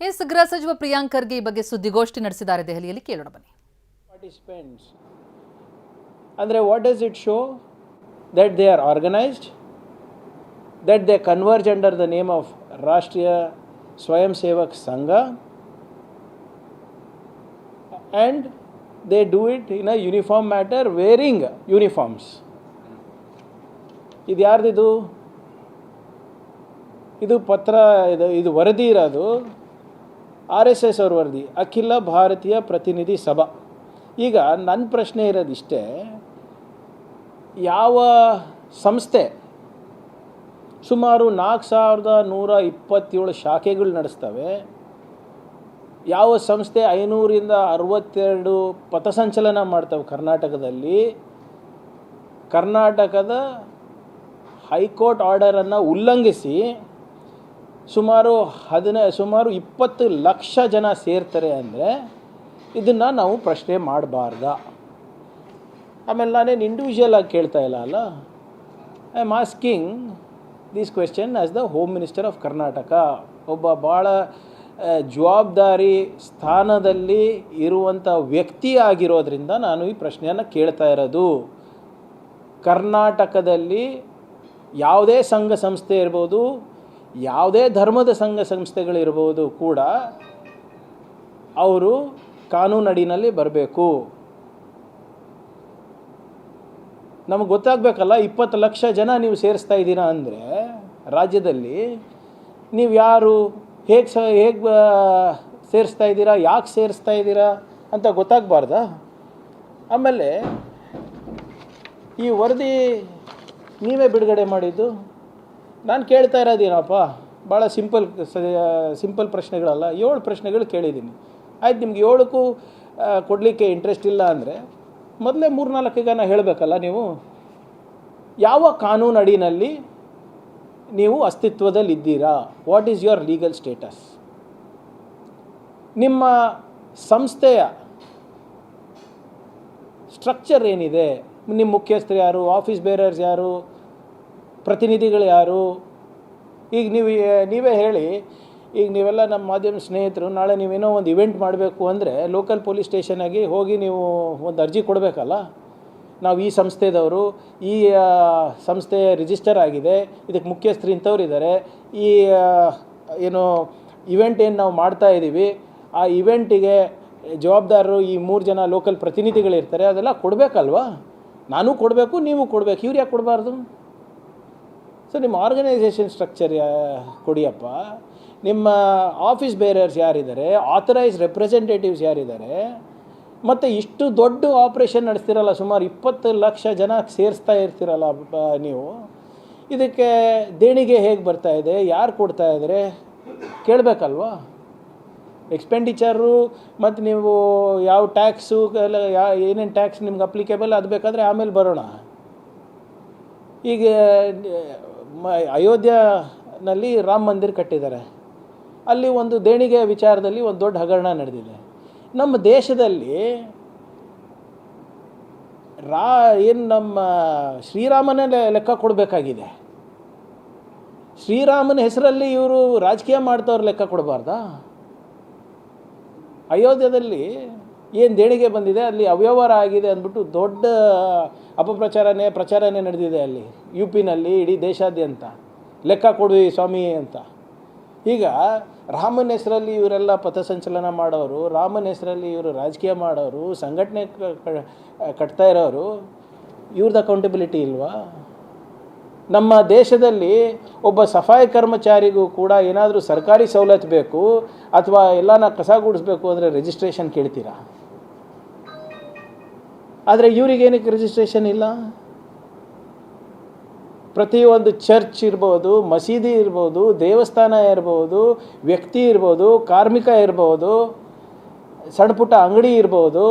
S ಗೃಹ ಸಚಿವ ಪ್ರಿಯಾಂಕ್ ಖರ್ಗೆ ಈ ಬಗ್ಗೆ ಸುದ್ದಿಗೋಷ್ಠಿ ನಡೆಸಿದ್ದಾರೆ ದೆಹಲಿಯಲ್ಲಿ. ಕೇಳೋಣ ಬನ್ನಿ. Participants, andre what does it show? That they are organized, that they converge under the name of Rashtriya Swayam Sevak Sangha, and they do it in a uniform manner, wearing uniforms. ಇದು ಯಾರ್ದಿದು? ಇದು ಪತ್ರ, ಇದು ವರದಿ ಇರೋದು RSS ಅವ್ರ ವರದಿ, ಅಖಿಲ ಭಾರತೀಯ ಪ್ರತಿನಿಧಿ ಸಭಾ. ಈಗ ನನ್ನ ಪ್ರಶ್ನೆ ಇರೋದಿಷ್ಟೇ, ಯಾವ ಸಂಸ್ಥೆ ಸುಮಾರು 4127 ಶಾಖೆಗಳು ನಡೆಸ್ತವೆ, ಯಾವ ಸಂಸ್ಥೆ 500ರಿಂದ 62 ಪಥಸಂಚಲನ ಮಾಡ್ತವೆ ಕರ್ನಾಟಕದಲ್ಲಿ, ಕರ್ನಾಟಕದ ಹೈಕೋರ್ಟ್ ಆರ್ಡರನ್ನು ಉಲ್ಲಂಘಿಸಿ ಸುಮಾರು 20 ಲಕ್ಷ ಜನ ಸೇರ್ತಾರೆ ಅಂದರೆ ಇದನ್ನು ನಾವು ಪ್ರಶ್ನೆ ಮಾಡಬಾರ್ದ? ಆಮೇಲೆ ನಾನೇನು ಇಂಡಿವಿಜುವಲ್ ಆಗಿ ಕೇಳ್ತಾ ಇಲ್ಲ ಅಲ್ಲ, I am asking this question as the home minister of Karnataka. ಒಬ್ಬ ಭಾಳ ಜವಾಬ್ದಾರಿ ಸ್ಥಾನದಲ್ಲಿ ಇರುವಂಥ ವ್ಯಕ್ತಿ ಆಗಿರೋದ್ರಿಂದ ನಾನು ಈ ಪ್ರಶ್ನೆಯನ್ನು ಕೇಳ್ತಾ ಇರೋದು. ಕರ್ನಾಟಕದಲ್ಲಿ ಯಾವುದೇ ಸಂಘ ಸಂಸ್ಥೆ ಇರ್ಬೋದು, ಯಾವುದೇ ಧರ್ಮದ ಸಂಘ ಸಂಸ್ಥೆಗಳಿರ್ಬೋದು ಕೂಡ ಅವರು ಕಾನೂನಡಿನಲ್ಲಿ ಬರಬೇಕು. ನಮಗೆ ಗೊತ್ತಾಗಬೇಕಲ್ಲ, 20 ಲಕ್ಷ ಜನ ನೀವು ಸೇರಿಸ್ತಾ ಇದ್ದೀರಾ ಅಂದರೆ ರಾಜ್ಯದಲ್ಲಿ ನೀವು ಯಾರು, ಹೇಗೆ ಸೇರಿಸ್ತಾ ಇದ್ದೀರಾ, ಯಾಕೆ ಸೇರಿಸ್ತಾ ಇದ್ದೀರಾ ಅಂತ ಗೊತ್ತಾಗಬಾರ್ದಾ? ಆಮೇಲೆ ಈ ವರದಿ ನೀವೇ ಬಿಡುಗಡೆ ಮಾಡಿದ್ದು. ನಾನು ಕೇಳ್ತಾ ಇರೋದೇನಪ್ಪ, ಭಾಳ ಸಿಂಪಲ್ ಪ್ರಶ್ನೆಗಳಲ್ಲ, 7 ಪ್ರಶ್ನೆಗಳು ಕೇಳಿದ್ದೀನಿ. ಆಯ್ತು, ನಿಮ್ಗೆ 7ಕ್ಕೂ ಕೊಡಲಿಕ್ಕೆ ಇಂಟ್ರೆಸ್ಟ್ ಇಲ್ಲ ಅಂದರೆ ಮೊದಲೇ 3-4 ನಾನು ಹೇಳಬೇಕಲ್ಲ. ನೀವು ಯಾವ ಕಾನೂನು ಅಡಿನಲ್ಲಿ ನೀವು ಅಸ್ತಿತ್ವದಲ್ಲಿದ್ದೀರಾ? What is your legal status? ನಿಮ್ಮ ಸಂಸ್ಥೆಯ ಸ್ಟ್ರಕ್ಚರ್ ಏನಿದೆ? ನಿಮ್ಮ ಮುಖ್ಯಸ್ಥರು ಯಾರು, ಆಫೀಸ್ ಬೇರರ್ಸ್ ಯಾರು, ಪ್ರತಿನಿಧಿಗಳು ಯಾರು? ಈಗ ನೀವೇ ಹೇಳಿ, ಈಗ ನೀವೆಲ್ಲ ನಮ್ಮ ಮಾಧ್ಯಮ ಸ್ನೇಹಿತರು, ನಾಳೆ ನೀವೇನೋ ಒಂದು ಇವೆಂಟ್ ಮಾಡಬೇಕು ಅಂದರೆ ಲೋಕಲ್ ಪೊಲೀಸ್ ಸ್ಟೇಷನಾಗಿ ಹೋಗಿ ನೀವು ಒಂದು ಅರ್ಜಿ ಕೊಡಬೇಕಲ್ಲ. ನಾವು ಈ ಸಂಸ್ಥೆದವರು, ಈ ಸಂಸ್ಥೆ ರಿಜಿಸ್ಟರ್ ಆಗಿದೆ, ಇದಕ್ಕೆ ಮುಖ್ಯಸ್ಥರು ಇಂಥವ್ರು ಇದ್ದಾರೆ, ಈ ಏನೋ ಇವೆಂಟ್ ಏನು ನಾವು ಮಾಡ್ತಾ ಇದ್ದೀವಿ, ಆ ಇವೆಂಟಿಗೆ ಜವಾಬ್ದಾರರು ಈ 3 ಜನ ಲೋಕಲ್ ಪ್ರತಿನಿಧಿಗಳಿರ್ತಾರೆ, ಅದೆಲ್ಲ ಕೊಡಬೇಕಲ್ವಾ? ನಾನು ಕೊಡಬೇಕು, ನೀವು ಕೊಡಬೇಕು. ಇವ್ರು ಯಾಕೆ ಕೊಡಬಾರ್ದು? ಸೊ ನಿಮ್ಮ ಆರ್ಗನೈಸೇಷನ್ ಸ್ಟ್ರಕ್ಚರ್ ಕೊಡಿಯಪ್ಪ. ನಿಮ್ಮ ಆಫೀಸ್ ಬೇರರ್ಸ್ ಯಾರಿದ್ದಾರೆ, ಆಥರೈಸ್ ರೆಪ್ರೆಸೆಂಟೇಟಿವ್ಸ್ ಯಾರಿದ್ದಾರೆ, ಮತ್ತು ಇಷ್ಟು ದೊಡ್ಡ ಆಪ್ರೇಷನ್ ನಡೆಸ್ತಿರಲ್ಲ, ಸುಮಾರು 20 ಲಕ್ಷ ಜನ ಸೇರಿಸ್ತಾ ಇರ್ತಿರಲ್ಲ ನೀವು, ಇದಕ್ಕೆ ದೇಣಿಗೆ ಹೇಗೆ ಬರ್ತಾ ಇದೆ, ಯಾರು ಕೊಡ್ತಾ ಇದ್ದಾರೆ ಕೇಳಬೇಕಲ್ವಾ? ಎಕ್ಸ್ಪೆಂಡಿಚರು ಮತ್ತು ನೀವು ಯಾವ ಟ್ಯಾಕ್ಸು ಎಲ್ಲ ಏನೇನು ಟ್ಯಾಕ್ಸ್ ನಿಮ್ಗೆ ಅಪ್ಲಿಕೇಬಲ್ ಅದು ಬೇಕಾದರೆ ಆಮೇಲೆ ಬರೋಣ. ಈಗ ಅಯೋಧ್ಯೆಯಲ್ಲಿ ರಾಮ ಮಂದಿರ ಕಟ್ಟಿದ್ದಾರೆ, ಅಲ್ಲಿ ಒಂದು ದೇಣಿಗೆ ವಿಚಾರದಲ್ಲಿ ಒಂದು ದೊಡ್ಡ ಹಗರಣ ನಡೆದಿದೆ. ನಮ್ಮ ದೇಶದಲ್ಲಿ ನಮ್ಮ ಶ್ರೀರಾಮನೇ ಲೆಕ್ಕ ಕೊಡಬೇಕಾಗಿದೆ. ಶ್ರೀರಾಮನ ಹೆಸರಲ್ಲಿ ಇವರು ರಾಜಕೀಯ ಮಾಡ್ತವ್ರು ಲೆಕ್ಕ ಕೊಡಬಾರ್ದಾ? ಅಯೋಧ್ಯೆಯಲ್ಲಿ ಏನು ದೇಣಿಗೆ ಬಂದಿದೆ, ಅಲ್ಲಿ ಅವ್ಯವಹಾರ ಆಗಿದೆ ಅಂದ್ಬಿಟ್ಟು ದೊಡ್ಡ ಪ್ರಚಾರನೇ ನಡೆದಿದೆ ಅಲ್ಲಿ UPನಲ್ಲಿ, ಇಡೀ ದೇಶಾದ್ಯಂತ. ಲೆಕ್ಕ ಕೊಡಿ ಸ್ವಾಮಿ ಅಂತ. ಈಗ ರಾಮನ ಹೆಸರಲ್ಲಿ ಇವರೆಲ್ಲ ಪಥಸಂಚಲನ ಮಾಡೋರು, ರಾಮನ ಹೆಸರಲ್ಲಿ ಇವರು ರಾಜಕೀಯ ಮಾಡೋರು, ಸಂಘಟನೆ ಕಟ್ತಾ ಇರೋರು, ಇವ್ರದ್ದು ಅಕೌಂಟಬಿಲಿಟಿ ಇಲ್ವಾ? ನಮ್ಮ ದೇಶದಲ್ಲಿ ಒಬ್ಬ ಸಫಾಯಿ ಕರ್ಮಚಾರಿಗೂ ಕೂಡ ಏನಾದರೂ ಸರ್ಕಾರಿ ಸವಲತ್ತು ಬೇಕು ಅಥವಾ ಎಲ್ಲನ ಕಸ ಗುಡಿಸ್ಬೇಕು ಅಂದರೆ ರಿಜಿಸ್ಟ್ರೇಷನ್ ಕೇಳ್ತೀರಾ? ಆದರೆ ಇವರಿಗೇನಕ್ಕೆ ರಿಜಿಸ್ಟ್ರೇಷನ್ ಇಲ್ಲ? ಪ್ರತಿಯೊಂದು ಚರ್ಚ್ ಇರ್ಬೋದು, ಮಸೀದಿ ಇರ್ಬೋದು, ದೇವಸ್ಥಾನ ಇರ್ಬೋದು, ವ್ಯಕ್ತಿ ಇರ್ಬೋದು, ಕಾರ್ಮಿಕ ಇರ್ಬೋದು, ಸಣ್ಣ ಪುಟ್ಟ ಅಂಗಡಿ ಇರ್ಬೋದು,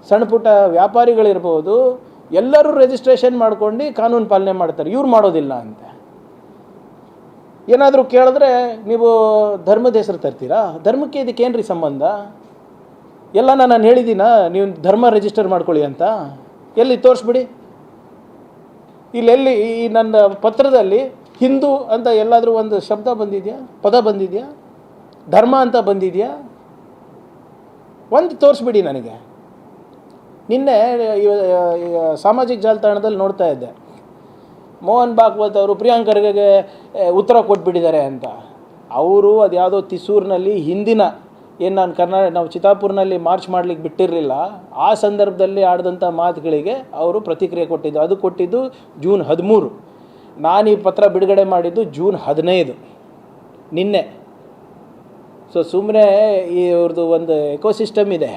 ಸಣ್ಣ ಪುಟ್ಟ ವ್ಯಾಪಾರಿಗಳಿರ್ಬೋದು, ಎಲ್ಲರೂ ರಿಜಿಸ್ಟ್ರೇಷನ್ ಮಾಡ್ಕೊಂಡು ಕಾನೂನು ಪಾಲನೆ ಮಾಡ್ತಾರೆ. ಇವ್ರು ಮಾಡೋದಿಲ್ಲ ಅಂತ ಏನಾದರೂ ಕೇಳಿದ್ರೆ ನೀವು ಧರ್ಮದ ಹೆಸರು ತರ್ತೀರಾ? ಧರ್ಮಕ್ಕೆ ಇದಕ್ಕೇನ್ರಿ ಸಂಬಂಧ? ಎಲ್ಲ ನಾನು ಹೇಳಿದ್ದೀನ ನೀವು ಧರ್ಮ ರಿಜಿಸ್ಟರ್ ಮಾಡ್ಕೊಳ್ಳಿ ಅಂತ. ಎಲ್ಲಿ ತೋರಿಸ್ಬಿಡಿ. ಇಲ್ಲೆಲ್ಲಿ ಈ ನನ್ನ ಪತ್ರದಲ್ಲಿ ಹಿಂದೂ ಅಂತ ಎಲ್ಲಾದರೂ ಒಂದು ಶಬ್ದ ಬಂದಿದೆಯಾ, ಪದ ಬಂದಿದೆಯಾ? ಧರ್ಮ ಅಂತ ಬಂದಿದೆಯಾ? ಒಂದು ತೋರಿಸ್ಬಿಡಿ ನನಗೆ. ನಿನ್ನೆ ಸಾಮಾಜಿಕ ಜಾಲತಾಣದಲ್ಲಿ ನೋಡ್ತಾ ಇದ್ದೆ, ಮೋಹನ್ ಭಾಗವತ್ ಅವರು ಪ್ರಿಯಾಂಕ್ ಖರ್ಗೆಗೆ ಉತ್ತರ ಕೊಟ್ಬಿಟ್ಟಿದ್ದಾರೆ ಅಂತ. ಅವರು ಅದು ಯಾವುದೋ ತಿಸೂರಿನಲ್ಲಿ ಹಿಂದಿನ ಏನು ನಾವು ಚಿತ್ತಾಪುರ್ನಲ್ಲಿ ಮಾರ್ಚ್ ಮಾಡಲಿಕ್ಕೆ ಬಿಟ್ಟಿರಲಿಲ್ಲ, ಆ ಸಂದರ್ಭದಲ್ಲಿ ಆಡಿದಂಥ ಮಾತುಗಳಿಗೆ ಅವರು ಪ್ರತಿಕ್ರಿಯೆ ಕೊಟ್ಟಿದ್ದು. ಅದು ಕೊಟ್ಟಿದ್ದು ಜೂನ್ 13. ನಾನು ಈ ಪತ್ರ ಬಿಡುಗಡೆ ಮಾಡಿದ್ದು ಜೂನ್ 15 ನಿನ್ನೆ. ಸೊ ಸುಮ್ಮನೆ ಇವ್ರದ್ದು ಒಂದು ಎಕೋಸಿಸ್ಟಮ್ ಇದೆ,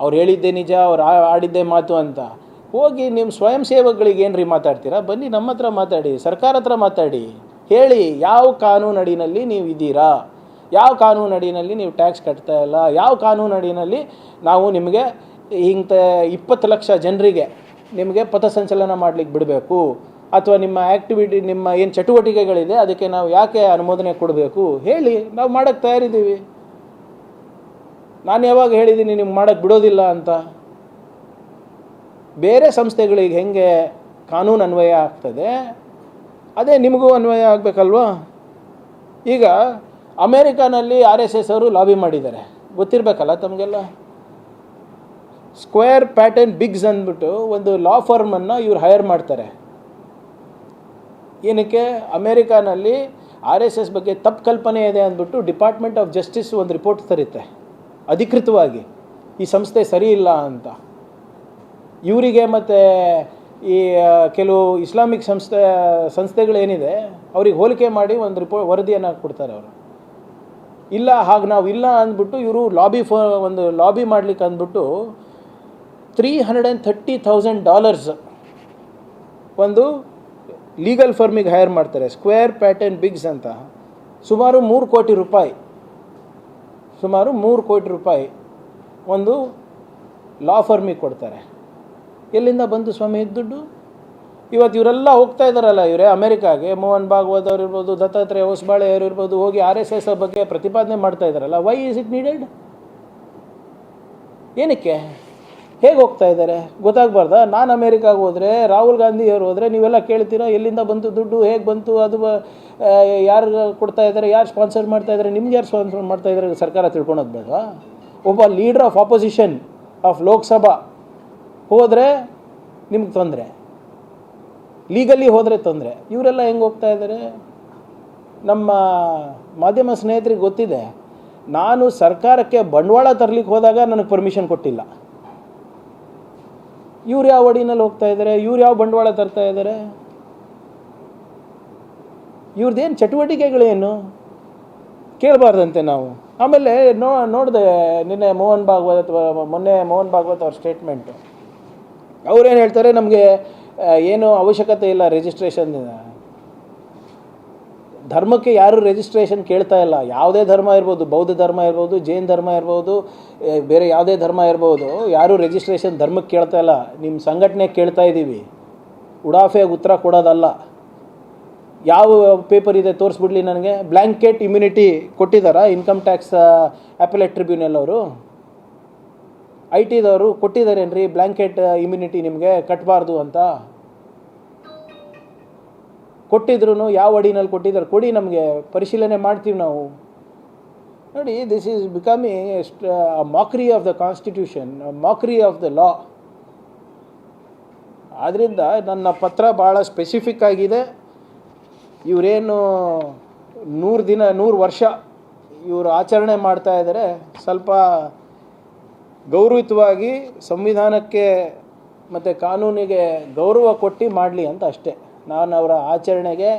ಅವ್ರು ಹೇಳಿದ್ದೇ ನಿಜ, ಅವ್ರು ಆಡಿದ್ದೇ ಮಾತು ಅಂತ. ಹೋಗಿ ನಿಮ್ಮ ಸ್ವಯಂ ಸೇವಕಗಳಿಗೆ ಏನು ರೀ ಮಾತಾಡ್ತೀರಾ? ಬನ್ನಿ ನಮ್ಮ ಹತ್ರ ಮಾತಾಡಿ, ಸರ್ಕಾರ ಹತ್ರ ಮಾತಾಡಿ, ಹೇಳಿ ಯಾವ ಕಾನೂನು ಅಡಿನಲ್ಲಿ ನೀವು ಇದ್ದೀರಾ, ಯಾವ ಕಾನೂನು ಅಡಿನಲ್ಲಿ ನೀವು ಟ್ಯಾಕ್ಸ್ ಕಟ್ತಾ ಇಲ್ಲ, ಯಾವ ಕಾನೂನು ಅಡಿನಲ್ಲಿ ನಾವು ನಿಮಗೆ ಇಂಥ 20 ಲಕ್ಷ ಜನರಿಗೆ ನಿಮಗೆ ಪಥಸಂಚಲನ ಮಾಡಲಿಕ್ಕೆ ಬಿಡಬೇಕು, ಅಥವಾ ನಿಮ್ಮ ಆ್ಯಕ್ಟಿವಿಟಿ, ನಿಮ್ಮ ಏನು ಚಟುವಟಿಕೆಗಳಿದೆ ಅದಕ್ಕೆ ನಾವು ಯಾಕೆ ಅನುಮೋದನೆ ಕೊಡಬೇಕು ಹೇಳಿ, ನಾವು ಮಾಡೋಕ್ಕೆ ತಯಾರಿದ್ದೀವಿ. ನಾನು ಯಾವಾಗ ಹೇಳಿದ್ದೀನಿ ನಿಮ್ಗೆ ಮಾಡೋಕ್ಕೆ ಬಿಡೋದಿಲ್ಲ ಅಂತ? ಬೇರೆ ಸಂಸ್ಥೆಗಳಿಗೆ ಹೆಂಗೆ ಕಾನೂನು ಅನ್ವಯ ಆಗ್ತದೆ ಅದೇ ನಿಮಗೂ ಅನ್ವಯ ಆಗಬೇಕಲ್ವಾ? ಈಗ ಅಮೇರಿಕಾನಲ್ಲಿ RSS ಅವರು ಲಾಬಿ ಮಾಡಿದ್ದಾರೆ, ಗೊತ್ತಿರಬೇಕಲ್ಲ ತಮಗೆಲ್ಲ. ಸ್ಕ್ವೇರ್ ಪ್ಯಾಟರ್ನ್ ಬಿಗ್ಸ್ ಅಂದ್ಬಿಟ್ಟು ಒಂದು ಲಾ ಫರ್ಮನ್ನು ಇವ್ರು ಹೈರ್ ಮಾಡ್ತಾರೆ. ಏನಕ್ಕೆ? ಅಮೇರಿಕಾನಲ್ಲಿ RSS ಬಗ್ಗೆ ತಪ್ಪು ಕಲ್ಪನೆ ಇದೆ ಅಂದ್ಬಿಟ್ಟು ಡಿಪಾರ್ಟ್ಮೆಂಟ್ ಆಫ್ ಜಸ್ಟಿಸ್ ಒಂದು ರಿಪೋರ್ಟ್ ತರುತ್ತೆ ಅಧಿಕೃತವಾಗಿ, ಈ ಸಂಸ್ಥೆ ಸರಿ ಇಲ್ಲ ಅಂತ. ಇವರಿಗೆ ಮತ್ತು ಈ ಕೆಲವು ಇಸ್ಲಾಮಿಕ್ ಸಂಸ್ಥೆಗಳೇನಿದೆ ಅವ್ರಿಗೆ ಹೋಲಿಕೆ ಮಾಡಿ ಒಂದು ವರದಿಯನ್ನು ಕೊಡ್ತಾರೆ ಅವರು. ಇಲ್ಲ ಹಾಗೆ ನಾವು ಇಲ್ಲ ಅಂದ್ಬಿಟ್ಟು ಇವರು ಒಂದು ಲಾಬಿ ಮಾಡಲಿಕ್ಕೆ ಅಂದ್ಬಿಟ್ಟು $330,000 ಒಂದು ಲೀಗಲ್ ಫರ್ಮಿಗೆ ಹೈರ್ ಮಾಡ್ತಾರೆ, ಸ್ಕ್ವೇರ್ ಪ್ಯಾಟರ್ನ್ ಬಿಗ್ಸ್ ಅಂತ. ಸುಮಾರು 3 ಕೋಟಿ ರೂಪಾಯಿ ಒಂದು ಲಾ ಫರ್ಮಿಗೆ ಕೊಡ್ತಾರೆ. ಎಲ್ಲಿಂದ ಬಂತು ಸ್ವಾಮಿ ದುಡ್ಡು? ಇವತ್ತು ಇವರೆಲ್ಲ ಹೋಗ್ತಾ ಇದ್ದಾರಲ್ಲ ಇವರೇ ಅಮೇರಿಕಾಗೆ, ಮೋಹನ್ ಭಾಗವತ್ ಅವ್ರು ಇರ್ಬೋದು, ದತ್ತಾತ್ರೇಯ ಹೊಸಬಾಳೆ ಅವರು ಇರ್ಬೋದು, ಹೋಗಿ RSS ಬಗ್ಗೆ ಪ್ರತಿಪಾದನೆ ಮಾಡ್ತಾ ಇದ್ದಾರಲ್ಲ. Why is it needed? ಏನಕ್ಕೆ? ಹೇಗೆ ಹೋಗ್ತಾ ಇದ್ದಾರೆ ಗೊತ್ತಾಗಬಾರ್ದಾ? ನಾನು ಅಮೇರಿಕಾಗೆ ಹೋದರೆ, ರಾಹುಲ್ ಗಾಂಧಿ ಅವರು ಹೋದರೆ ನೀವೆಲ್ಲ ಕೇಳ್ತೀರಾ ಎಲ್ಲಿಂದ ಬಂತು ದುಡ್ಡು, ಹೇಗೆ ಬಂತು, ಅದು ಯಾರು ಕೊಡ್ತಾ ಇದ್ದಾರೆ, ಯಾರು ಸ್ಪಾನ್ಸರ್ ಮಾಡ್ತಾ ಇದ್ದಾರೆ, ನಿಮ್ಗೆ ಯಾರು ಸ್ಪಾನ್ಸರ್ ಮಾಡ್ತಾ ಇದ್ದಾರೆ ಸರ್ಕಾರ ತಿಳ್ಕೊಳೋದು ಬೇಡವಾ? ಒಬ್ಬ leader of opposition of Lok Sabha ಹೋದರೆ ನಿಮ್ಗೆ ತೊಂದರೆ, ಲೀಗಲಿ ಹೋದರೆ ತೊಂದರೆ. ಇವರೆಲ್ಲ ಹೆಂಗೆ ಹೋಗ್ತಾ ಇದ್ದಾರೆ? ನಮ್ಮ ಮಾಧ್ಯಮ ಸ್ನೇಹಿತರಿಗೆ ಗೊತ್ತಿದೆ, ನಾನು ಸರ್ಕಾರಕ್ಕೆ ಬಂಡವಾಳ ತರಲಿಕ್ಕೆ ಹೋದಾಗ ನನಗೆ ಪರ್ಮಿಷನ್ ಕೊಟ್ಟಿಲ್ಲ. ಇವ್ರು ಯಾವ ಅಡಿನಲ್ಲಿ ಹೋಗ್ತಾ ಇದ್ದಾರೆ, ಇವ್ರು ಯಾವ ಬಂಡವಾಳ ತರ್ತಾ ಇದ್ದಾರೆ, ಇವ್ರದ್ದೇನು ಚಟುವಟಿಕೆಗಳೇನು ಕೇಳಬಾರ್ದಂತೆ ನಾವು. ಆಮೇಲೆ ನೋಡಿದೆ ಮೊನ್ನೆ ಮೋಹನ್ ಭಾಗವತ್ ಅವ್ರ ಸ್ಟೇಟ್ಮೆಂಟು. ಅವ್ರೇನು ಹೇಳ್ತಾರೆ, ನಮಗೆ ಏನು ಅವಶ್ಯಕತೆ ಇಲ್ಲ ರಿಜಿಸ್ಟ್ರೇಷನ್. ಧರ್ಮಕ್ಕೆ ಯಾರು ರಿಜಿಸ್ಟ್ರೇಷನ್ ಕೇಳ್ತಾ ಇಲ್ಲ. ಯಾವುದೇ ಧರ್ಮ ಇರ್ಬೋದು, ಬೌದ್ಧ ಧರ್ಮ ಇರ್ಬೋದು, ಜೈನ್ ಧರ್ಮ ಇರ್ಬೋದು, ಬೇರೆ ಯಾವುದೇ ಧರ್ಮ ಇರ್ಬೋದು, ಯಾರೂ ರಿಜಿಸ್ಟ್ರೇಷನ್ ಧರ್ಮಕ್ಕೆ ಕೇಳ್ತಾ ಇಲ್ಲ. ನಿಮ್ಮ ಸಂಘಟನೆಗೆ ಕೇಳ್ತಾ ಇದ್ದೀವಿ, ಉಡಾಫೆಗೆ ಉತ್ತರ ಕೊಡೋದಲ್ಲ. ಯಾವ ಪೇಪರ್ ಇದೆ ತೋರಿಸ್ಬಿಡ್ಲಿ ನನಗೆ. ಬ್ಲ್ಯಾಂಕೆಟ್ ಇಮ್ಯುನಿಟಿ ಕೊಟ್ಟಿದ್ದಾರಾ ಇನ್ಕಮ್ ಟ್ಯಾಕ್ಸ್ ಅಪೆಲೇಟ್ ಟ್ರಿಬ್ಯುನಲ್ ಅವರು? IT ದವರು ಕೊಟ್ಟಿದ್ದಾರೇನ್ರಿ ಬ್ಲ್ಯಾಂಕೆಟ್ ಇಮ್ಯುನಿಟಿ ನಿಮಗೆ ಕಟ್ಟಬಾರ್ದು ಅಂತ? ಕೊಟ್ಟಿದ್ರು ಯಾವ ಅಡಿನಲ್ಲಿ ಕೊಟ್ಟಿದ್ದಾರೆ ಕೊಡಿ, ನಮಗೆ ಪರಿಶೀಲನೆ ಮಾಡ್ತೀವಿ ನಾವು. ನೋಡಿ, this is becoming a mockery of the constitution, mockery of the law. ಆದ್ದರಿಂದ ನನ್ನ ಪತ್ರ ಭಾಳ ಸ್ಪೆಸಿಫಿಕ್ ಆಗಿದೆ. ಇವರೇನು 100 ವರ್ಷ ಇವರು ಆಚರಣೆ ಮಾಡ್ತಾ ಇದ್ದಾರೆ, ಸ್ವಲ್ಪ ಗೌರವಯುತವಾಗಿ ಸಂವಿಧಾನಕ್ಕೆ ಮತ್ತು ಕಾನೂನಿಗೆ ಗೌರವ ಕೊಟ್ಟು ಮಾಡಲಿ ಅಂತ ಅಷ್ಟೇ. ನಾನು ಅವರ ಆಚರಣೆಗೆ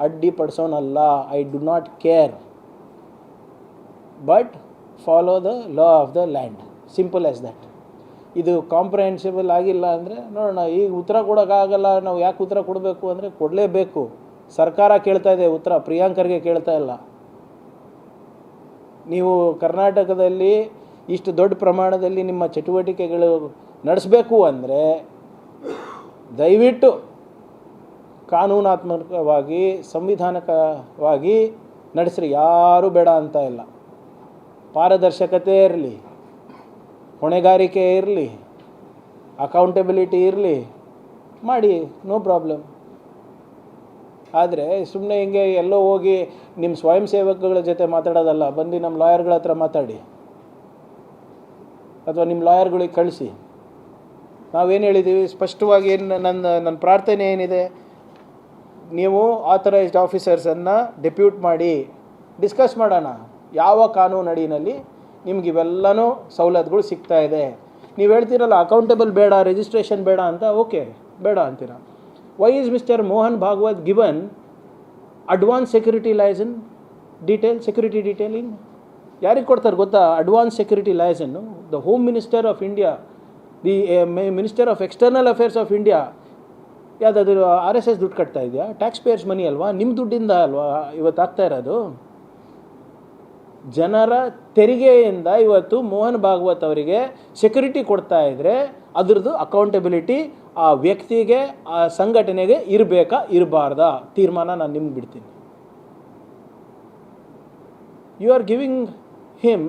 ಅಡ್ಡಿಪಡಿಸೋನಲ್ಲ. I do not care, but follow the law of the land, simple as that. ಇದು ಕಾಂಪ್ರಹೆನ್ಸಿಬಲ್ ಆಗಿಲ್ಲ ಅಂದರೆ ನೋಡೋಣ. ಈಗ ಉತ್ತರ ಕೊಡೋಕ್ಕಾಗಲ್ಲ, ನಾವು ಯಾಕೆ ಉತ್ತರ ಕೊಡಬೇಕು ಅಂದರೆ ಕೊಡಲೇಬೇಕು. ಸರ್ಕಾರ ಕೇಳ್ತಾ ಇದೆ ಉತ್ತರ, ಪ್ರಿಯಾಂಕ್ ಖರ್ಗೆ ಕೇಳ್ತಾ ಇಲ್ಲ. ನೀವು ಕರ್ನಾಟಕದಲ್ಲಿ ಇಷ್ಟು ದೊಡ್ಡ ಪ್ರಮಾಣದಲ್ಲಿ ನಿಮ್ಮ ಚಟುವಟಿಕೆಗಳು ನಡೆಸಬೇಕು ಅಂದರೆ ದಯವಿಟ್ಟು ಕಾನೂನಾತ್ಮಕವಾಗಿ ಸಂವಿಧಾನಕವಾಗಿ ನಡೆಸ್ರಿ. ಯಾರೂ ಬೇಡ ಅಂತ ಇಲ್ಲ. ಪಾರದರ್ಶಕತೆ ಇರಲಿ, ಹೊಣೆಗಾರಿಕೆ ಇರಲಿ, ಅಕೌಂಟೆಬಿಲಿಟಿ ಇರಲಿ, ಮಾಡಿ, ನೋ ಪ್ರಾಬ್ಲಮ್. ಆದರೆ ಸುಮ್ಮನೆ ಹಿಂಗೆ ಎಲ್ಲೋ ಹೋಗಿ ನಿಮ್ಮ ಸ್ವಯಂ ಸೇವಕಗಳ ಜೊತೆ ಮಾತಾಡೋದಲ್ಲ, ಬಂದು ನಮ್ಮ ಲಾಯರ್ಗಳ ಹತ್ರ ಮಾತಾಡಿ ಅಥವಾ ನಿಮ್ಮ ಲಾಯರ್ಗಳಿಗೆ ಕಳಿಸಿ. ನಾವೇನು ಹೇಳಿದ್ದೀವಿ ಸ್ಪಷ್ಟವಾಗಿ, ಏನು ನನ್ನ ಪ್ರಾರ್ಥನೆ ಏನಿದೆ, ನೀವು ಆಥರೈಸ್ಡ್ ಆಫೀಸರ್ಸನ್ನು ಡೆಪ್ಯೂಟ್ ಮಾಡಿ ಡಿಸ್ಕಸ್ ಮಾಡೋಣ. ಯಾವ ಕಾನೂನು ಅಡಿನಲ್ಲಿ ನಿಮ್ಗೆ ಇವೆಲ್ಲನೂ ಸವಲತ್ತುಗಳು ಸಿಗ್ತಾ ಇದೆ. ನೀವು ಹೇಳ್ತೀರಲ್ಲ ಅಕೌಂಟೇಬಲ್ ಬೇಡ, ರಿಜಿಸ್ಟ್ರೇಷನ್ ಬೇಡ ಅಂತ, ಓಕೆ ಬೇಡ ಅಂತೀರ. Why is mister Mohan Bhagwat given advance security liaison security detailing? ಯಾರಿಗೆ ಕೊಡ್ತಾರೆ ಗೊತ್ತಾ ಅಡ್ವಾನ್ಸ್ ಸೆಕ್ಯೂರಿಟಿ ಲೈಸನ್ನು? The home minister of India, the minister of external affairs of India. ಯಾವುದಾದ್ರು RSS ದುಡ್ಡು ಕಟ್ತಾ ಇದೆಯಾ? ಟ್ಯಾಕ್ಸ್ ಪೇಯರ್ಸ್ ಮನಿ ಅಲ್ವಾ, ನಿಮ್ಮ ದುಡ್ಡಿಂದ ಅಲ್ವಾ ಇವತ್ತು ಆಗ್ತಾ ಇರೋದು? ಜನರ ತೆರಿಗೆಯಿಂದ ಇವತ್ತು ಮೋಹನ್ ಭಾಗವತ್ ಅವರಿಗೆ ಸೆಕ್ಯೂರಿಟಿ ಕೊಡ್ತಾ ಇದ್ದರೆ ಅದ್ರದ್ದು ಅಕೌಂಟಬಿಲಿಟಿ ಆ ವ್ಯಕ್ತಿಗೆ, ಆ ಸಂಘಟನೆಗೆ ಇರಬೇಕಾ ಇರಬಾರ್ದಾ ತೀರ್ಮಾನ ನಾನು ನಿಮ್ಗೆ ಬಿಡ್ತೀನಿ. You are giving him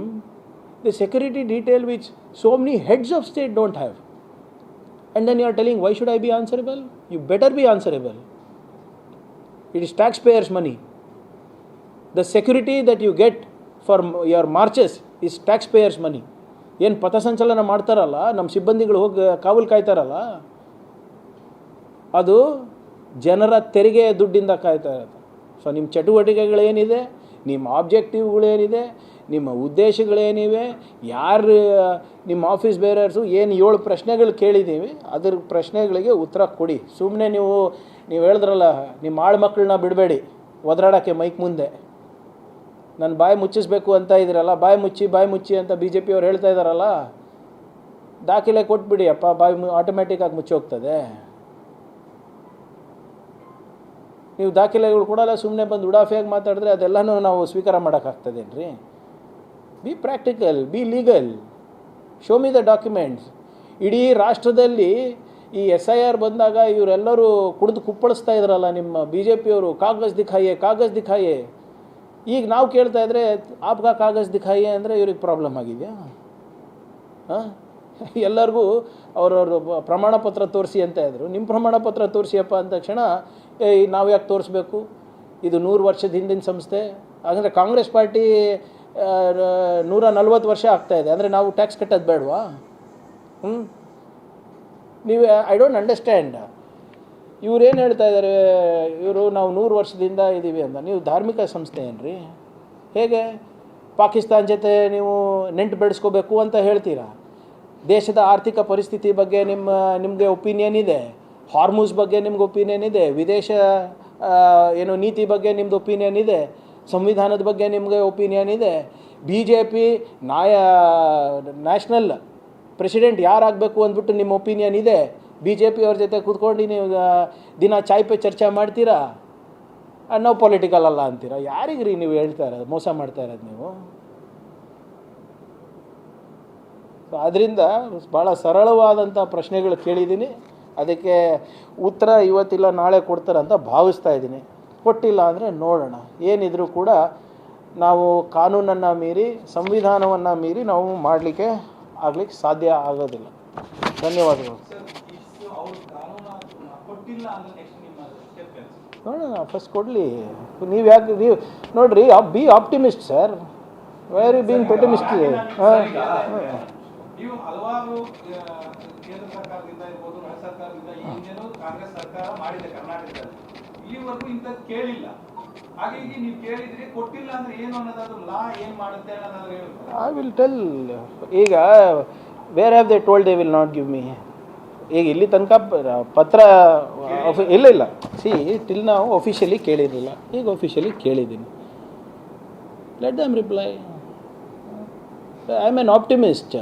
the security detail which so many heads of state don't have, and then you are telling why should I be answerable? You better be answerable. It is taxpayers money. The security that you get for your marches is taxpayers money. ಏನು ಪಥಸಂಚಲನ ಮಾಡ್ತಾರಲ್ಲ, ನಮ್ಮ ಸಿಬ್ಬಂದಿಗಳು ಹೋಗಿ ಕಾವಲು ಕಾಯ್ತಾರಲ್ಲ, ಅದು ಜನರ ತೆರಿಗೆ ದುಡ್ಡಿಂದ ಕಾಯ್ತಾ ಇರುತ್ತೆ. ಸೊ ನಿಮ್ಮ ಚಟುವಟಿಕೆಗಳೇನಿದೆ, ನಿಮ್ಮ ಆಬ್ಜೆಕ್ಟಿವ್ಗಳೇನಿದೆ, ನಿಮ್ಮ ಉದ್ದೇಶಗಳೇನಿವೆ, ಯಾರು ನಿಮ್ಮ ಆಫೀಸ್ ಬೇರರ್ಸು ಏನು 7 ಪ್ರಶ್ನೆಗಳು ಕೇಳಿದ್ದೀವಿ, ಅದ್ರ ಪ್ರಶ್ನೆಗಳಿಗೆ ಉತ್ತರ ಕೊಡಿ. ಸುಮ್ಮನೆ ನೀವು ಹೇಳಿದ್ರಲ್ಲ, ನಿಮ್ಮ ಆಳು ಮಕ್ಕಳನ್ನ ಬಿಡಬೇಡಿ ಒದರಾಡೋಕ್ಕೆ ಮೈಕ್ ಮುಂದೆ. ನನ್ನ ಬಾಯಿ ಮುಚ್ಚಿಸ್ಬೇಕು ಅಂತ ಇದ್ದೀರಲ್ಲ, ಬಾಯಿ ಮುಚ್ಚಿ ಅಂತ BJP ಅವ್ರು ಹೇಳ್ತಾ ಇದ್ದಾರಲ್ಲ, ದಾಖಲೆ ಕೊಟ್ಬಿಡಿ ಅಪ್ಪ, ಬಾಯಿ ಆಟೋಮ್ಯಾಟಿಕ್ಕಾಗಿ ಮುಚ್ಚೋಗ್ತದೆ. ನೀವು ದಾಖಲೆಗಳು ಕೊಡಲ್ಲ, ಸುಮ್ಮನೆ ಬಂದು ಉಡಾಫಿಯಾಗಿ ಮಾತಾಡಿದ್ರೆ ಅದೆಲ್ಲನೂ ನಾವು ಸ್ವೀಕಾರ ಮಾಡೋಕ್ಕಾಗ್ತದೇನ್ರಿ? Be practical, be legal, show me the documents. ಇಡೀ ರಾಷ್ಟ್ರದಲ್ಲಿ ಈ SIR ಬಂದಾಗ ಇವರೆಲ್ಲರೂ ಕುಡಿದು ಕುಪ್ಪಳಿಸ್ತಾ ಇದ್ರಲ್ಲ ನಿಮ್ಮ BJP ಅವರು, ಕಾಗಜ್ ದಿಖಾಯೆ. ಈಗ ನಾವು ಕೇಳ್ತಾ ಇದ್ರೆ ಆಪ್ಗಾ ಕಾಗಜ್ ದಿಖಾಯೆ ಅಂದರೆ ಇವ್ರಿಗೆ ಪ್ರಾಬ್ಲಮ್ ಆಗಿದೆಯಾ? ಹಾಂ, ಎಲ್ಲರಿಗೂ ಅವ್ರವ್ರ ಪ್ರಮಾಣ ಪತ್ರ ತೋರಿಸಿ ಅಂತ ಇದ್ರು. ನಿಮ್ಮ ಪ್ರಮಾಣ ಪತ್ರ ತೋರಿಸಿಯಪ್ಪ ಅಂದ ತಕ್ಷಣ ನಾವು ಯಾಕೆ ತೋರಿಸ್ಬೇಕು? ಇದು 100 ವರ್ಷದ ಹಿಂದಿನ ಸಂಸ್ಥೆ. ಅಂದರೆ ಕಾಂಗ್ರೆಸ್ ಪಾರ್ಟಿ 140 ವರ್ಷ ಆಗ್ತಾಯಿದೆ ಅಂದರೆ ನಾವು ಟ್ಯಾಕ್ಸ್ ಕಟ್ಟೋದು ಬೇಡವಾ? ನೀವು ಐ ಡೋಂಟ್ ಅಂಡರ್ಸ್ಟ್ಯಾಂಡ್. ಇವ್ರೇನು ಹೇಳ್ತಾ ಇದ್ದಾರೆ, ಇವರು ನಾವು 100 ವರ್ಷದಿಂದ ಇದ್ದೀವಿ ಅಂತ. ನೀವು ಧಾರ್ಮಿಕ ಸಂಸ್ಥೆ ಏನ್ರಿ? ಹೇಗೆ ಪಾಕಿಸ್ತಾನ ಜೊತೆ ನೀವು ನೆಂಟು ಬೆಳೆಸ್ಕೋಬೇಕು ಅಂತ ಹೇಳ್ತೀರಾ? ದೇಶದ ಆರ್ಥಿಕ ಪರಿಸ್ಥಿತಿ ಬಗ್ಗೆ ನಿಮಗೆ ಒಪಿನಿಯನ್ ಇದೆ, ಹಾರ್ಮೂಸ್ ಬಗ್ಗೆ ನಿಮ್ಗೆ ಒಪಿನಿಯನ್ ಇದೆ, ವಿದೇಶ ನೀತಿ ಬಗ್ಗೆ ನಿಮ್ಮದು ಒಪಿನಿಯನ್ ಇದೆ, ಸಂವಿಧಾನದ ಬಗ್ಗೆ ನಿಮಗೆ ಒಪಿನಿಯನ್ ಇದೆ. BJP ನ್ಯಾಷನಲ್ ಪ್ರೆಸಿಡೆಂಟ್ ಯಾರಾಗಬೇಕು ಅಂದ್ಬಿಟ್ಟು ನಿಮ್ಮ ಒಪಿನಿಯನ್ ಇದೆ. BJP ಅವ್ರ ಜೊತೆ ಕೂತ್ಕೊಂಡು ನೀವು ದಿನ ಚಾಯ್ ಪೇ ಚರ್ಚೆ ಮಾಡ್ತೀರಾ, ನಾವು ಪೊಲಿಟಿಕಲ್ ಅಲ್ಲ ಅಂತೀರಾ. ಯಾರಿಗ್ರಿ ನೀವು ಹೇಳ್ತಾ ಇರೋದು, ಮೋಸ ಮಾಡ್ತಾ ಇರೋದು ನೀವು? ಸೊ ಅದರಿಂದ ಭಾಳ ಸರಳವಾದಂಥ ಪ್ರಶ್ನೆಗಳು ಕೇಳಿದ್ದೀನಿ, ಅದಕ್ಕೆ ಉತ್ತರ ಇವತ್ತಿಲ್ಲ ನಾಳೆ ಕೊಡ್ತಾರೆ ಅಂತ ಭಾವಿಸ್ತಾ ಇದ್ದೀನಿ. ಕೊಟ್ಟಿಲ್ಲ ಅಂದರೆ ನೋಡೋಣ. ಏನಿದ್ರೂ ಕೂಡ ನಾವು ಕಾನೂನನ್ನು ಮೀರಿ, ಸಂವಿಧಾನವನ್ನು ಮೀರಿ ನಾವು ಆಗಲಿಕ್ಕೆ ಸಾಧ್ಯ ಆಗೋದಿಲ್ಲ. ಧನ್ಯವಾದಗಳು. ನೋಡೋಣ, ಫಸ್ಟ್ ಕೊಡಲಿ. ನೀವು ನೋಡ್ರಿ, be optimist sir, very being pessimist. ನೀವು ಹಲವಾರು ಕೇಂದ್ರ ಸರ್ಕಾರದಿಂದ ಇರ್ಬೋದು, ರಾಜ್ಯ ಸರ್ಕಾರದಿಂದ ಈ ಹಿಂದೆನೂ ಕಾಂಗ್ರೆಸ್ ಸರ್ಕಾರ ಮಾಡಿದೆ ಕರ್ನಾಟಕದಲ್ಲಿ, ಇಲ್ಲಿವರೆಗೂ ಇಂಥದ್ದು ಕೇಳಿಲ್ಲ. ಹಾಗಾಗಿ ನೀವು ಕೇಳಿದ್ರಿ, ಕೊಟ್ಟಿಲ್ಲ ಅಂದ್ರೆ ಏನು ಅನ್ನೋದಾದ್ರು ಲಾ ಏನು ಮಾಡುತ್ತೆ ಅನ್ನೋದಾದ್ರು ಹೇಳ್ತಾರೆ. I will tell. ಈಗ where have they told they will not give me? ಈಗ ಇಲ್ಲಿ ತನಕ ಪತ್ರ ಇಲ್ಲ ಟಿಲ್ ನಾವು ಒಫಿಷಿಯಲಿ ಕೇಳಿರಲಿಲ್ಲ, ಈಗ ಒಫಿಷಿಯಲಿ ಕೇಳಿದ್ದೀನಿ. Let them reply. I am an optimist.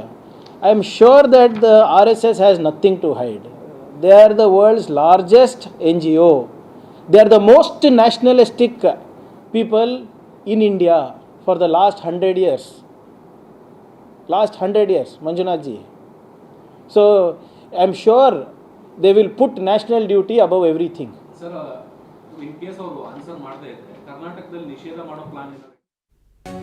I am sure that the RSS has nothing to hide. They are the world's largest NGO. They are the most nationalistic people in India for the last 100 years. Last 100 years, Manjunath ji. So, I am sure they will put national duty above everything. Sir, in case of answer, Karnataka, Nisheda Mado plan.